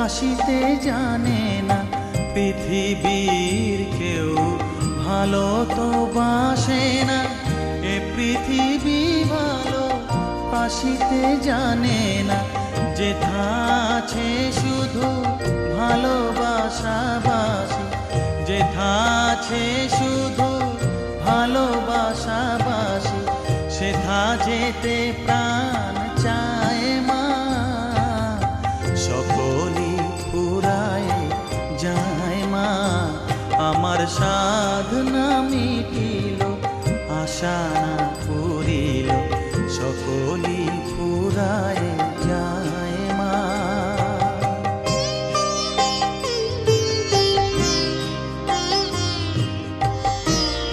বাসিতে জানে না, পৃথিবীর কেউ ভালো তো বাসে না। এ পৃথিবী ভালো বাসিতে জানে না, যেথা আছে শুধু ভালোবাসাবাসি, যেথা আছে শুধু ভালোবাসাবাসি, সেথা যেতে প্রাণ চায় মা। সকলই ফুরায় যায় মা, আমার সাধনা মিটিল, আশা না পুরিল, সকলই ফুরায় যায়।